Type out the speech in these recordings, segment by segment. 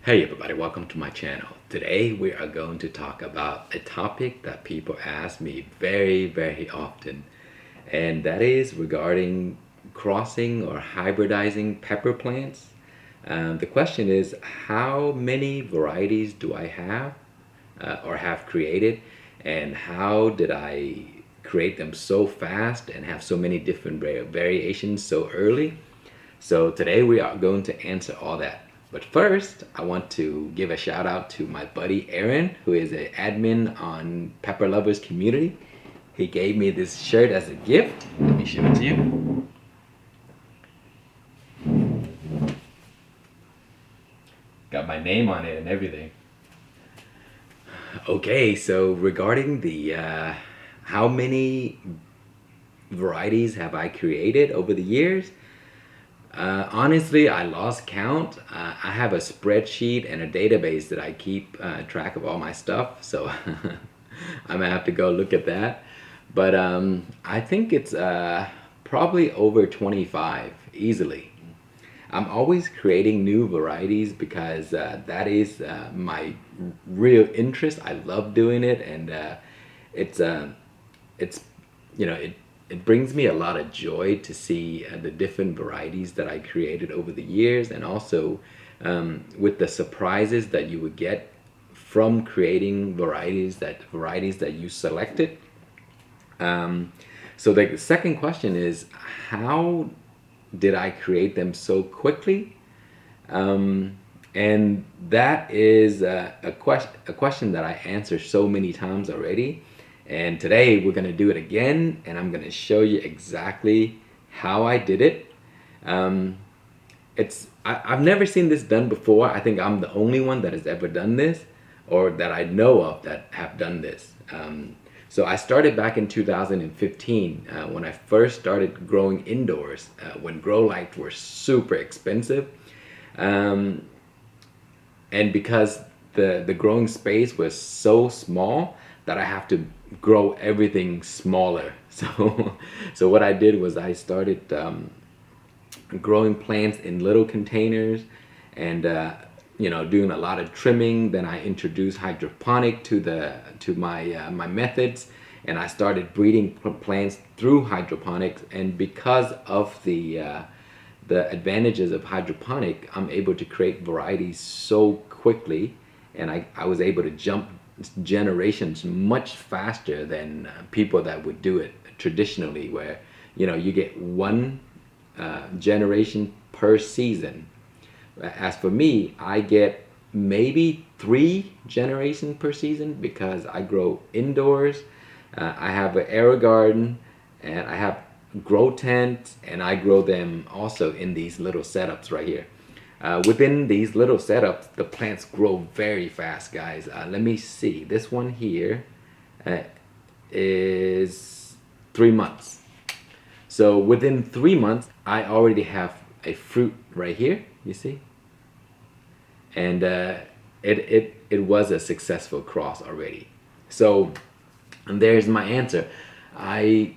Hey everybody, welcome to my channel. Today we are going to talk about a topic that people ask me very often, and that is regarding crossing or hybridizing pepper plants. The question is, how many varieties do I have or have created, and how did I create them so fast and have so many different variations so early? So today we are going to answer all that. But first, I want to give a shout out to my buddy Aaron, who is an admin on Pepper Lovers Community. He gave me this shirt as a gift. Let me show it to you. Got my name on it and everything. Okay, so regarding the how many varieties have I created over the years? Honestly, I lost count. I have a spreadsheet and a database that I keep track of all my stuff, so I'm gonna have to go look at that. But I think it's probably over 25 easily. I'm always creating new varieties because that is my real interest. I love doing it, and it's it's it brings me a lot of joy to see the different varieties that I created over the years, and also with the surprises that you would get from creating varieties that you selected. So the second question is, how did I create them so quickly? And that is a question that I answer so many times already. And today we're going to do it again, and I'm going to show you exactly how I did it. I've never seen this done before. I think I'm the only one that has ever done this, or that I know of that have done this. So I started back in 2015 when I first started growing indoors, when grow lights were super expensive. Um, and because the growing space was so small that I have to grow everything smaller. So what I did was I started growing plants in little containers, and doing a lot of trimming. Then I introduced hydroponic to my methods, and I started breeding plants through hydroponics. And because of the advantages of hydroponic, I'm able to create varieties so quickly, and I was able to jump generations much faster than people that would do it traditionally, where you get one generation per season. As for me, I get maybe 3 generations per season because I grow indoors. I have an air garden, and I have grow tents, and I grow them also in these little setups right here. Within these little setups, the plants grow very fast, guys. Let me see. This one here uh, is 3 months. So within 3 months, I already have a fruit right here. You see, and it was a successful cross already. So and there's my answer. I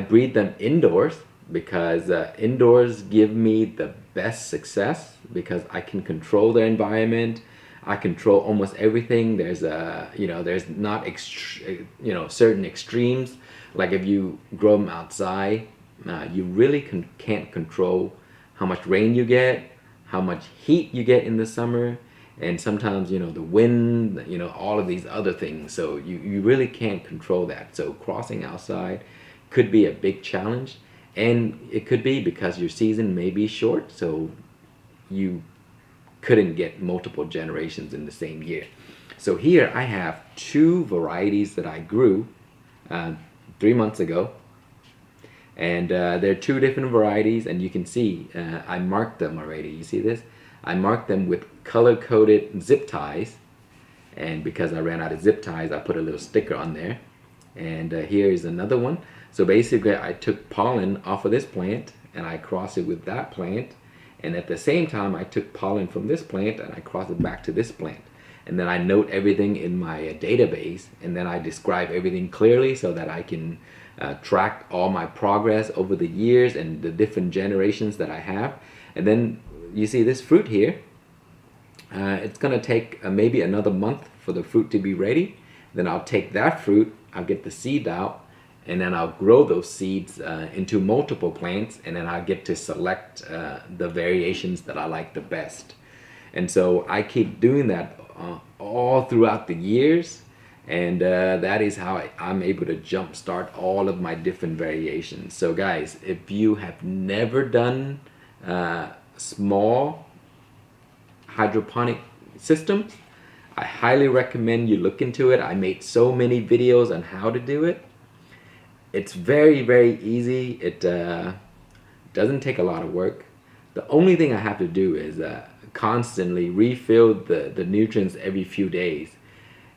breed them indoors because indoors give me the best success because I can control their environment. I control almost everything. There's not certain extremes. Like if you grow them outside, you really can't control how much rain you get, how much heat you get in the summer, and sometimes the wind, all of these other things. So you really can't control that. So crossing outside could be a big challenge, and it could be because your season may be short, so you couldn't get multiple generations in the same year. So here I have 2 varieties that I grew uh, 3 months ago, and they're 2 different varieties, and you can see I marked them already. You see this? I marked them with color-coded zip ties, and because I ran out of zip ties, I put a little sticker on there. And here is another one. So basically, I took pollen off of this plant and I crossed it with that plant, and at the same time, I took pollen from this plant and I crossed it back to this plant. And then I note everything in my database, and then I describe everything clearly so that I can track all my progress over the years and the different generations that I have. And then you see this fruit here. It's gonna take maybe another month for the fruit to be ready. Then I'll take that fruit, I'll get the seed out, and then I'll grow those seeds into multiple plants, and then I get to select the variations that I like the best. And so I keep doing that all throughout the years, and that is how I'm able to jumpstart all of my different variations. So guys, if you have never done small hydroponic systems, I highly recommend you look into it. I made so many videos on how to do it. It's very, very easy. It doesn't take a lot of work. The only thing I have to do is constantly refill the nutrients every few days.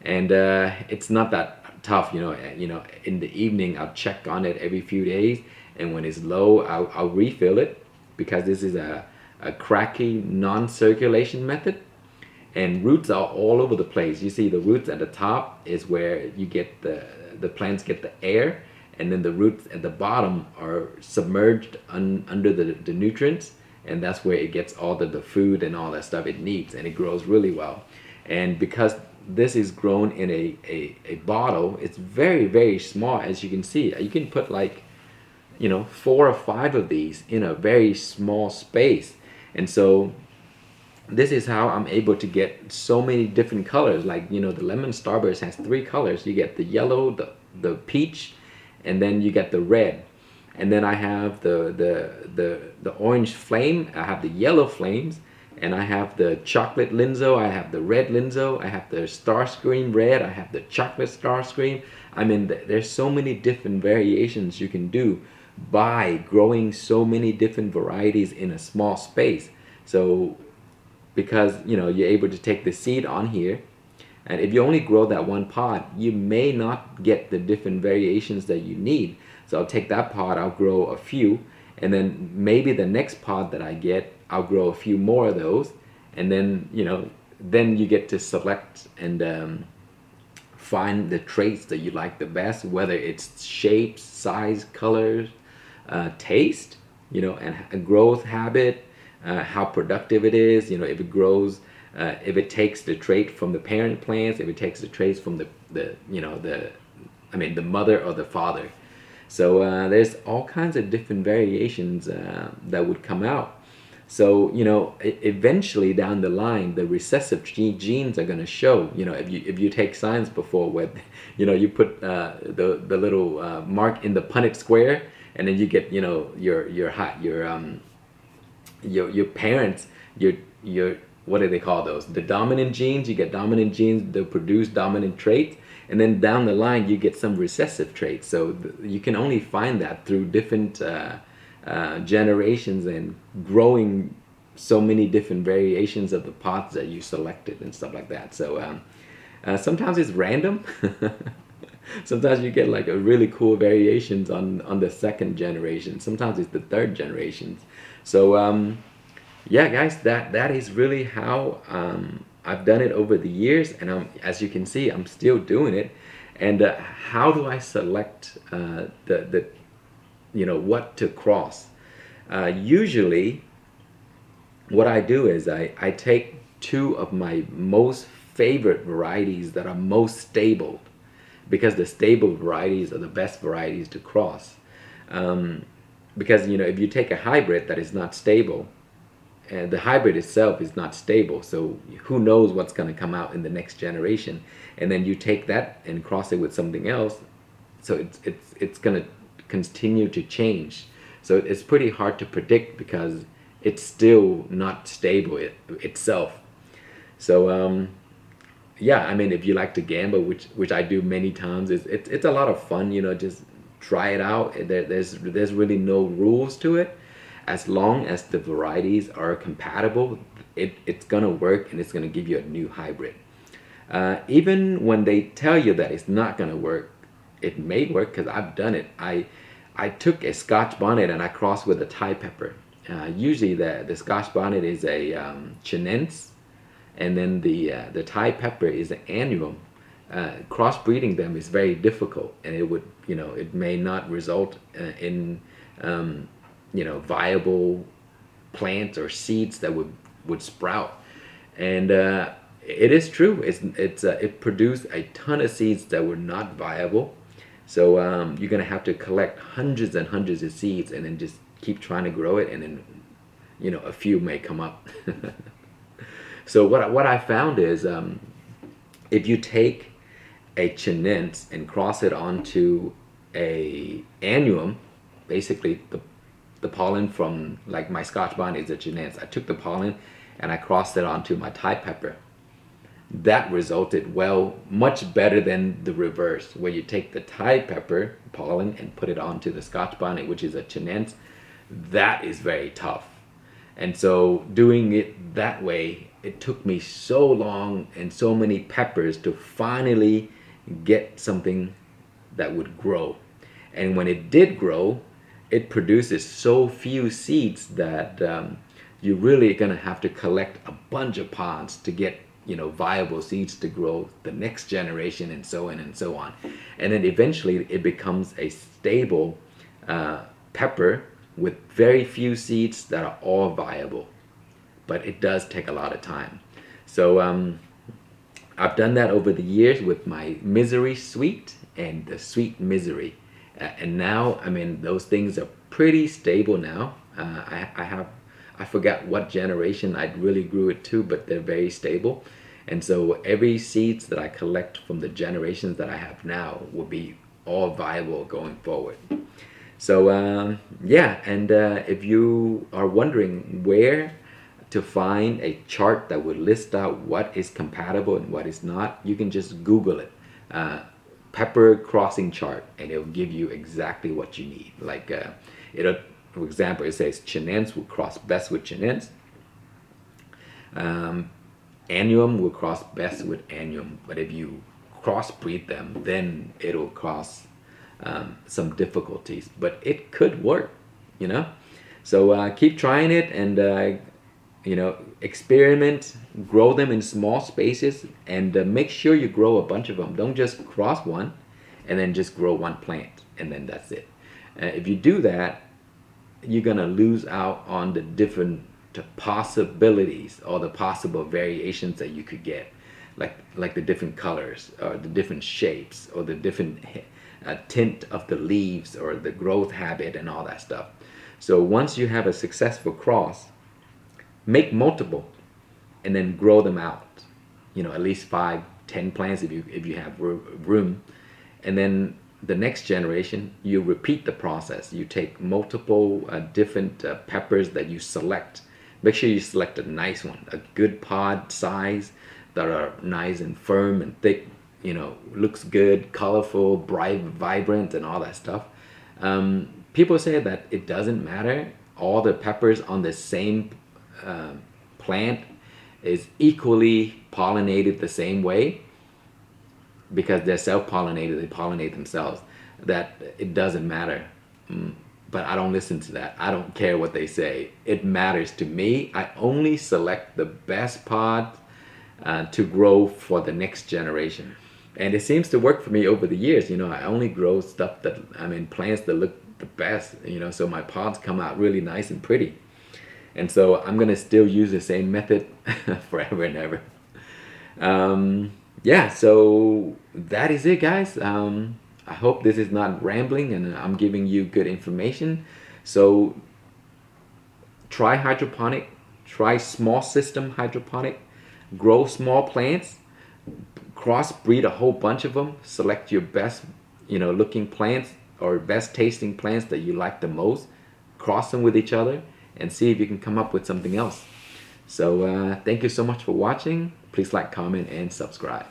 And it's not that tough, in the evening I'll check on it every few days, and when it's low I'll refill it, because this is a cracky non-circulation method, and roots are all over the place. You see the roots at the top is where you get the plants get the air, and then the roots at the bottom are submerged under the nutrients, and that's where it gets all the food and all that stuff it needs, and it grows really well. And because this is grown in a bottle, it's very, very small. As you can see, you can put like 4 or 5 of these in a very small space. And so this is how I'm able to get so many different colors. Like, the lemon starburst has 3 colors. You get the yellow, the peach, and then you get the red. And then I have the orange flame, I have the yellow flames, and I have the chocolate linzo, I have the red linzo, I have the Starscream red, I have the chocolate Starscream. I mean, there's so many different variations you can do by growing so many different varieties in a small space. So because you're able to take the seed on here, and if you only grow that one pot, you may not get the different variations that you need. So I'll take that pot, I'll grow a few, and then maybe the next pot that I get, I'll grow a few more of those, and then then you get to select and find the traits that you like the best, whether it's shapes, size, colors, taste, and growth habit, how productive it is, if it grows, if it takes the trait from the parent plants, if it takes the traits from the mother or the father. So there's all kinds of different variations that would come out. So eventually down the line, the recessive genes are going to show. If you take science before, where you put the little mark in the Punnett square, and then you get your parents, your what do they call those? The dominant genes. You get dominant genes that produce dominant traits, and then down the line you get some recessive traits. So you can only find that through different generations and growing so many different variations of the pots that you selected and stuff like that. So sometimes it's random. Sometimes you get like a really cool variations on the second generation. Sometimes it's the third generations. So yeah, guys, that is really how I've done it over the years, and as you can see, I'm still doing it. And how do I select the what to cross? Usually, what I do is I take 2 of my most favorite varieties that are most stable, because the stable varieties are the best varieties to cross. Because if you take a hybrid that is not stable, the hybrid itself is not stable, so who knows what's going to come out in the next generation, and then you take that and cross it with something else, so it's going to continue to change. So it's pretty hard to predict, because it's still not stable itself. So yeah, I mean, if you like to gamble, which I do many times, it's a lot of fun. Just try it out. There's really no rules to it. As long as the varieties are compatible, it's gonna work, and it's gonna give you a new hybrid. Even when they tell you that it's not gonna work, it may work, because I've done it. I took a Scotch bonnet and I crossed with a Thai pepper. Usually the Scotch bonnet is a Chinense, and then the Thai pepper is an annuum. Crossbreeding them is very difficult, and it may not result in viable plants or seeds that would sprout. And it is true. It produced a ton of seeds that were not viable. So you're gonna have to collect hundreds and hundreds of seeds, and then just keep trying to grow it, and then a few may come up. So what I found is if you take a chinense and cross it onto a annuum, basically the pollen from, like, my Scotch bonnet is a chinense. I took the pollen and I crossed it onto my Thai pepper. That resulted much better than the reverse, where you take the Thai pepper pollen and put it onto the Scotch bonnet, which is a chinense. That is very tough. And so doing it that way, it took me so long and so many peppers to finally get something that would grow. And when it did grow, it produces so few seeds that you're really gonna have to collect a bunch of pods to get viable seeds to grow the next generation, and so on and so on. And then eventually it becomes a stable pepper with very few seeds that are all viable. But it does take a lot of time. So I've done that over the years with my Misery Sweet and the Sweet Misery. And now, I mean, those things are pretty stable now. I forgot what generation I really grew it to, but they're very stable. And so every seeds that I collect from the generations that I have now will be all viable going forward. So yeah, and if you are wondering where to find a chart that would list out what is compatible and what is not, you can just Google it. Pepper crossing chart, and it'll give you exactly what you need. Like for example, it says chinense will cross best with chinense. Annuum will cross best with annuum, but if you crossbreed them, then it'll cause some difficulties. But it could work, you know. So keep trying it, and experiment, grow them in small spaces, and make sure you grow a bunch of them. Don't just cross one and then just grow one plant and then that's it. If you do that, you're gonna lose out on the different possibilities or the possible variations that you could get, like the different colors or the different shapes or the different tint of the leaves or the growth habit and all that stuff. So once you have a successful cross, make multiple and then grow them out, at least 5-10 plants if you have room. And then the next generation, you repeat the process. You take multiple different peppers that you select. Make sure you select a nice one, a good pod size that are nice and firm and thick, looks good, colorful, bright, vibrant, and all that stuff. People say that it doesn't matter. All the peppers on the same plant is equally pollinated the same way, because they're self-pollinated, they pollinate themselves, that it doesn't matter. But I don't listen to that. I don't care what they say. It matters to me. I only select the best pods to grow for the next generation. And it seems to work for me over the years. I only grow stuff plants that look the best, so my pods come out really nice and pretty. And so I'm gonna still use the same method forever and ever. Yeah, so that is it, guys. I hope this is not rambling and I'm giving you good information. So try hydroponic, try small system hydroponic, grow small plants, crossbreed a whole bunch of them, select your best looking plants or best tasting plants that you like the most, cross them with each other, and see if you can come up with something else. So thank you so much for watching. Please like, comment, and subscribe.